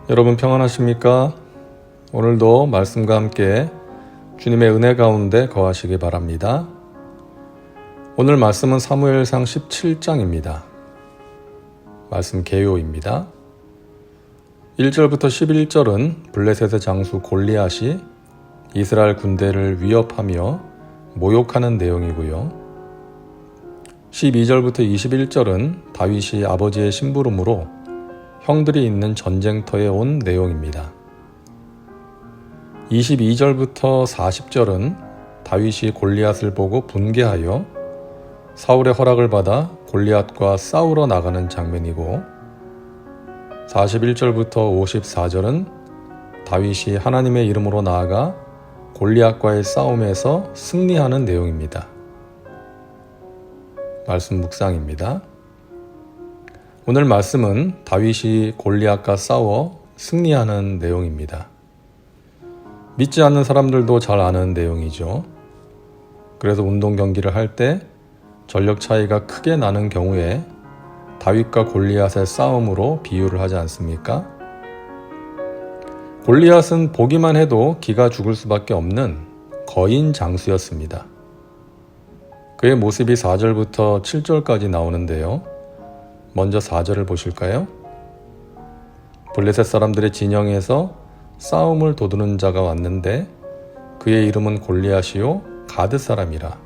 여러분 평안하십니까? 오늘도 말씀과 함께 주님의 은혜 가운데 거하시기 바랍니다. 오늘 말씀은 사무엘상 17장입니다. 말씀 개요입니다. 1절부터 11절은 블레셋의 장수 골리앗이 이스라엘 군대를 위협하며 모욕하는 내용이고요. 12절부터 21절은 다윗이 아버지의 심부름으로 형들이 있는 전쟁터에 온 내용입니다. 22절부터 40절은 다윗이 골리앗을 보고 분개하여 사울의 허락을 받아 골리앗과 싸우러 나가는 장면이고, 41절부터 54절은 다윗이 하나님의 이름으로 나아가 골리앗과의 싸움에서 승리하는 내용입니다. 말씀 묵상입니다. 오늘 말씀은 다윗이 골리앗과 싸워 승리하는 내용입니다. 믿지 않는 사람들도 잘 아는 내용이죠. 그래서 운동 경기를 할 때 전력 차이가 크게 나는 경우에 다윗과 골리앗의 싸움으로 비유를 하지 않습니까? 골리앗은 보기만 해도 기가 죽을 수밖에 없는 거인 장수였습니다. 그의 모습이 4절부터 7절까지 나오는데요. 먼저 4절을 보실까요? 블레셋 사람들의 진영에서 싸움을 도두는 자가 왔는데 그의 이름은 골리앗이요 가드 사람이라.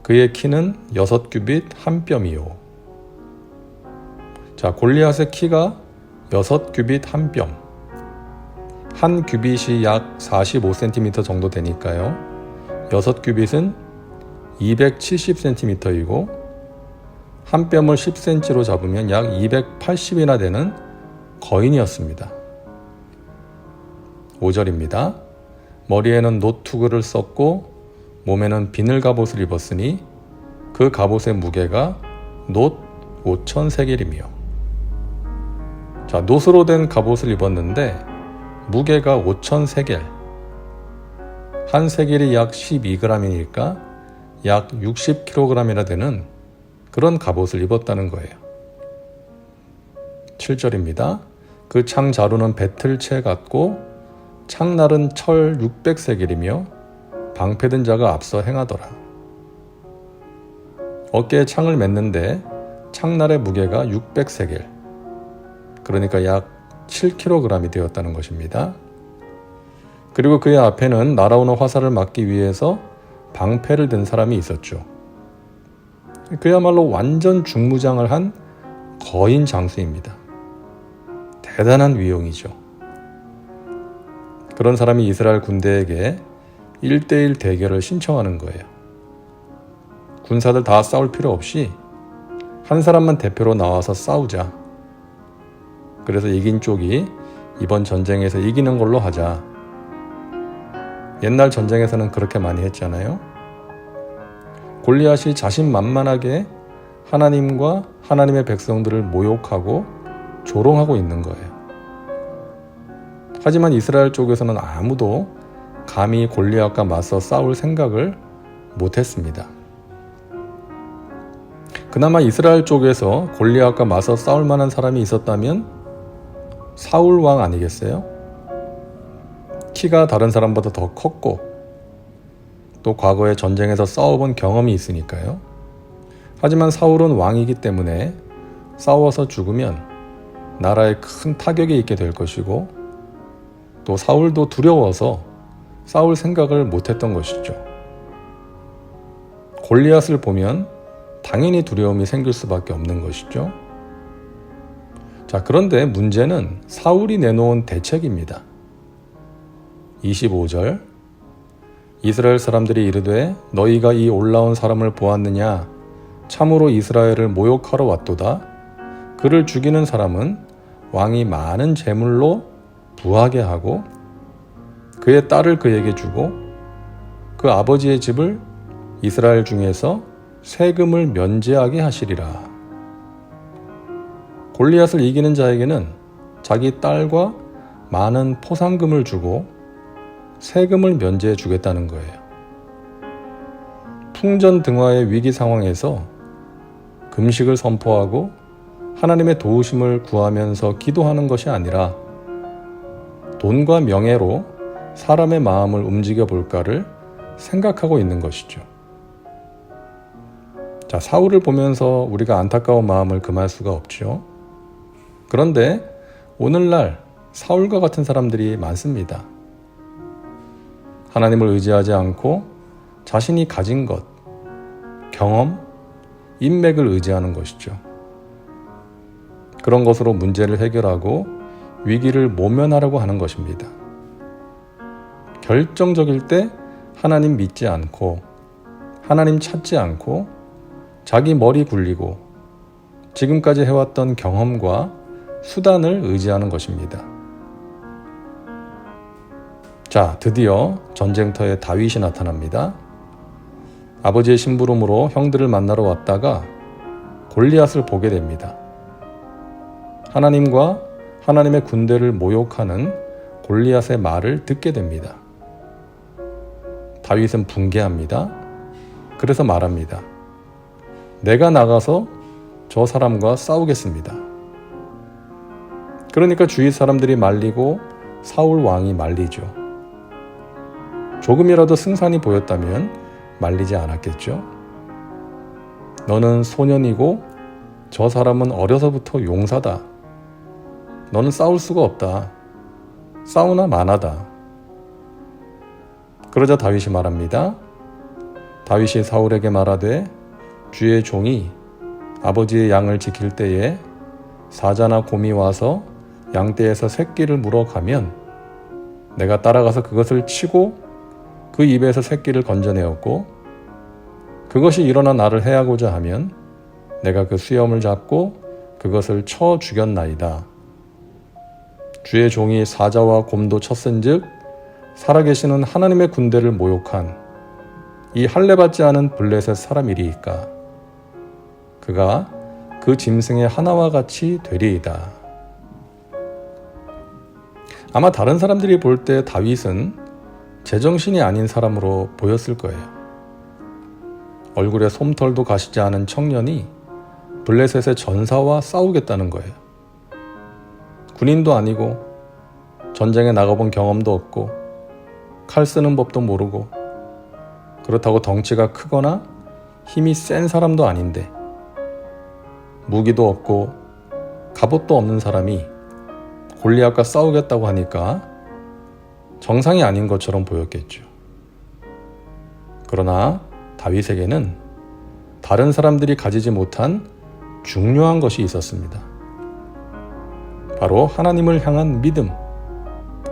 그의 키는 6규빗 1뼘이요. 자, 골리앗의 키가 6규빗 1뼘. 한 규빗이 약 45cm 정도 되니까요. 6규빗은 270cm이고 한 뼘을 10cm로 잡으면 약 280이나 되는 거인이었습니다. 5절입니다. 머리에는 노투구를 썼고 몸에는 비늘 갑옷을 입었으니 그 갑옷의 무게가 놋 5,000세겔이며. 자, 놋으로 된 갑옷을 입었는데 무게가 5,000세겔. 한 세겔이 약 12g이니까 약 60kg이나 되는 그런 갑옷을 입었다는 거예요. 7절입니다. 그 창 자루는 배틀채 같고 창날은 철 600세겔이며 방패든 자가 앞서 행하더라. 어깨에 창을 맸는데 창날의 무게가 600세겔, 그러니까 약 7kg이 되었다는 것입니다. 그리고 그의 앞에는 날아오는 화살을 막기 위해서 방패를 든 사람이 있었죠. 그야말로 완전 중무장을 한 거인 장수입니다. 대단한 위용이죠. 그런 사람이 이스라엘 군대에게 1대1 대결을 신청하는 거예요. 군사들 다 싸울 필요 없이 한 사람만 대표로 나와서 싸우자. 그래서 이긴 쪽이 이번 전쟁에서 이기는 걸로 하자. 옛날 전쟁에서는 그렇게 많이 했잖아요. 골리앗이 자신만만하게 하나님과 하나님의 백성들을 모욕하고 조롱하고 있는 거예요. 하지만 이스라엘 쪽에서는 아무도 감히 골리앗과 맞서 싸울 생각을 못했습니다. 그나마 이스라엘 쪽에서 골리앗과 맞서 싸울 만한 사람이 있었다면 사울 왕 아니겠어요? 키가 다른 사람보다 더 컸고 또 과거에 전쟁에서 싸워본 경험이 있으니까요. 하지만 사울은 왕이기 때문에 싸워서 죽으면 나라에 큰 타격이 있게 될 것이고 또 사울도 두려워서 싸울 생각을 못했던 것이죠. 골리앗을 보면 당연히 두려움이 생길 수밖에 없는 것이죠. 자, 그런데 문제는 사울이 내놓은 대책입니다. 25절 이스라엘 사람들이 이르되 너희가 이 올라온 사람을 보았느냐? 참으로 이스라엘을 모욕하러 왔도다. 그를 죽이는 사람은 왕이 많은 재물로 부하게 하고 그의 딸을 그에게 주고 그 아버지의 집을 이스라엘 중에서 세금을 면제하게 하시리라. 골리앗을 이기는 자에게는 자기 딸과 많은 포상금을 주고 세금을 면제해 주겠다는 거예요. 풍전등화의 위기 상황에서 금식을 선포하고 하나님의 도우심을 구하면서 기도하는 것이 아니라 돈과 명예로 사람의 마음을 움직여 볼까를 생각하고 있는 것이죠. 자, 사울을 보면서 우리가 안타까운 마음을 금할 수가 없죠. 그런데 오늘날 사울과 같은 사람들이 많습니다. 하나님을 의지하지 않고 자신이 가진 것, 경험, 인맥을 의지하는 것이죠. 그런 것으로 문제를 해결하고 위기를 모면하려고 하는 것입니다. 결정적일 때 하나님 믿지 않고 하나님 찾지 않고 자기 머리 굴리고 지금까지 해왔던 경험과 수단을 의지하는 것입니다. 자, 드디어 전쟁터에 다윗이 나타납니다. 아버지의 심부름으로 형들을 만나러 왔다가 골리앗을 보게 됩니다. 하나님과 하나님의 군대를 모욕하는 골리앗의 말을 듣게 됩니다. 다윗은 붕괴합니다. 그래서 말합니다. 내가 나가서 저 사람과 싸우겠습니다. 그러니까 주위 사람들이 말리고 사울 왕이 말리죠. 조금이라도 승산이 보였다면 말리지 않았겠죠. 너는 소년이고 저 사람은 어려서부터 용사다. 너는 싸울 수가 없다. 싸우나 마나다. 그러자 다윗이 말합니다. 다윗이 사울에게 말하되 주의 종이 아버지의 양을 지킬 때에 사자나 곰이 와서 양떼에서 새끼를 물어가면 내가 따라가서 그것을 치고 그 입에서 새끼를 건져내었고 그것이 일어나 나를 해하고자 하면 내가 그 수염을 잡고 그것을 쳐 죽였나이다. 주의 종이 사자와 곰도 쳤은즉 살아계시는 하나님의 군대를 모욕한 이 할례받지 않은 블레셋 사람이리이까 그가 그 짐승의 하나와 같이 되리이다. 아마 다른 사람들이 볼 때 다윗은 제정신이 아닌 사람으로 보였을 거예요. 얼굴에 솜털도 가시지 않은 청년이 블레셋의 전사와 싸우겠다는 거예요. 군인도 아니고 전쟁에 나가본 경험도 없고 칼 쓰는 법도 모르고 그렇다고 덩치가 크거나 힘이 센 사람도 아닌데 무기도 없고 갑옷도 없는 사람이 골리앗과 싸우겠다고 하니까 정상이 아닌 것처럼 보였겠죠. 그러나 다윗에게는 다른 사람들이 가지지 못한 중요한 것이 있었습니다. 바로 하나님을 향한 믿음,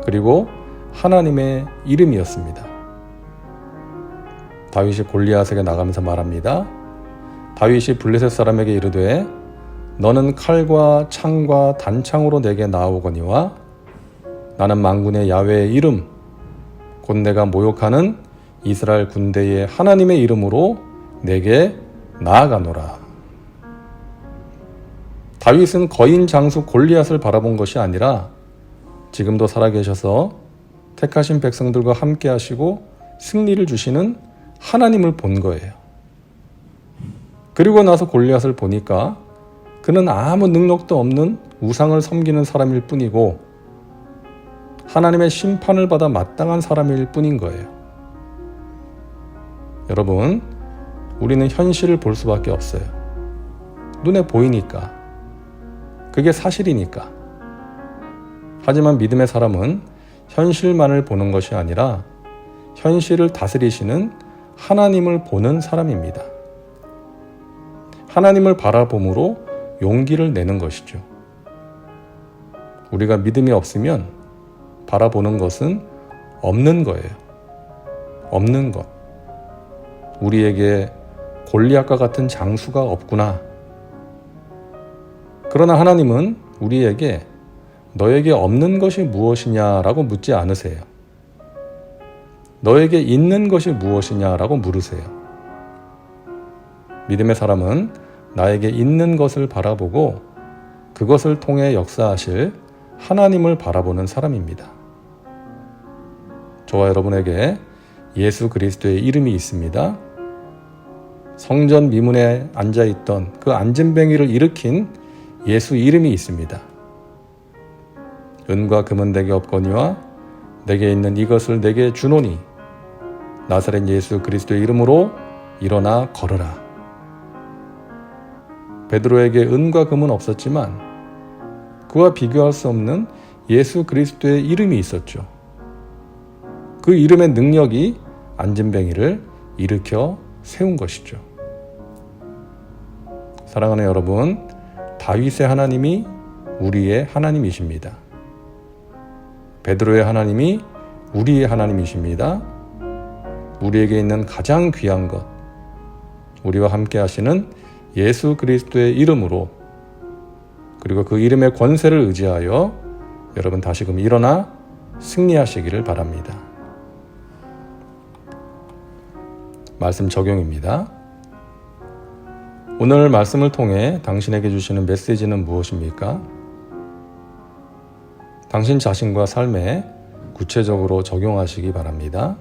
그리고 하나님의 이름이었습니다. 다윗이 골리앗에게 나가면서 말합니다. 다윗이 블레셋 사람에게 이르되 너는 칼과 창과 단창으로 내게 나아오거니와 나는 만군의 야훼의 이름 곧 내가 모욕하는 이스라엘 군대의 하나님의 이름으로 내게 나아가노라. 다윗은 거인 장수 골리앗을 바라본 것이 아니라 지금도 살아계셔서 택하신 백성들과 함께 하시고 승리를 주시는 하나님을 본 거예요. 그리고 나서 골리앗을 보니까 그는 아무 능력도 없는 우상을 섬기는 사람일 뿐이고 하나님의 심판을 받아 마땅한 사람일 뿐인 거예요. 여러분, 우리는 현실을 볼 수밖에 없어요. 눈에 보이니까. 그게 사실이니까. 하지만 믿음의 사람은 현실만을 보는 것이 아니라 현실을 다스리시는 하나님을 보는 사람입니다. 하나님을 바라봄으로 용기를 내는 것이죠. 우리가 믿음이 없으면 바라보는 것은 없는 거예요. 없는 것. 우리에게 골리앗과 같은 장수가 없구나. 그러나 하나님은 우리에게 너에게 없는 것이 무엇이냐라고 묻지 않으세요. 너에게 있는 것이 무엇이냐라고 물으세요. 믿음의 사람은 나에게 있는 것을 바라보고 그것을 통해 역사하실 하나님을 바라보는 사람입니다. 저와 여러분에게 예수 그리스도의 이름이 있습니다. 성전 미문에 앉아있던 그 안진뱅이를 일으킨 예수 이름이 있습니다. 은과 금은 내게 없거니와 내게 있는 이것을 내게 주노니 나사렛 예수 그리스도의 이름으로 일어나 걸으라. 베드로에게 은과 금은 없었지만 그와 비교할 수 없는 예수 그리스도의 이름이 있었죠. 그 이름의 능력이 안진뱅이를 일으켜 세운 것이죠. 사랑하는 여러분, 다윗의 하나님이 우리의 하나님이십니다. 베드로의 하나님이 우리의 하나님이십니다. 우리에게 있는 가장 귀한 것, 우리와 함께 하시는 예수 그리스도의 이름으로, 그리고 그 이름의 권세를 의지하여 여러분 다시금 일어나 승리하시기를 바랍니다. 말씀 적용입니다. 오늘 말씀을 통해 당신에게 주시는 메시지는 무엇입니까? 당신 자신과 삶에 구체적으로 적용하시기 바랍니다.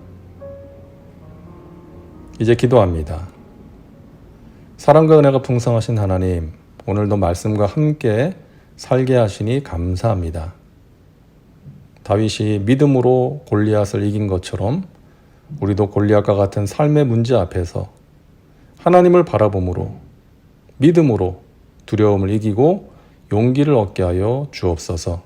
이제 기도합니다. 사랑과 은혜가 풍성하신 하나님, 오늘도 말씀과 함께 살게 하시니 감사합니다. 다윗이 믿음으로 골리앗을 이긴 것처럼 우리도 골리앗과 같은 삶의 문제 앞에서 하나님을 바라봄으로, 믿음으로 두려움을 이기고 용기를 얻게 하여 주옵소서.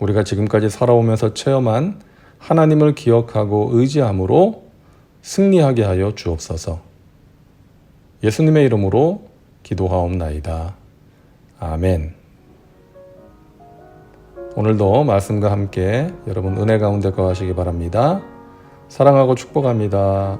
우리가 지금까지 살아오면서 체험한 하나님을 기억하고 의지함으로 승리하게 하여 주옵소서. 예수님의 이름으로 기도하옵나이다. 아멘. 오늘도 말씀과 함께 여러분 은혜 가운데 거하시기 바랍니다. 사랑하고 축복합니다.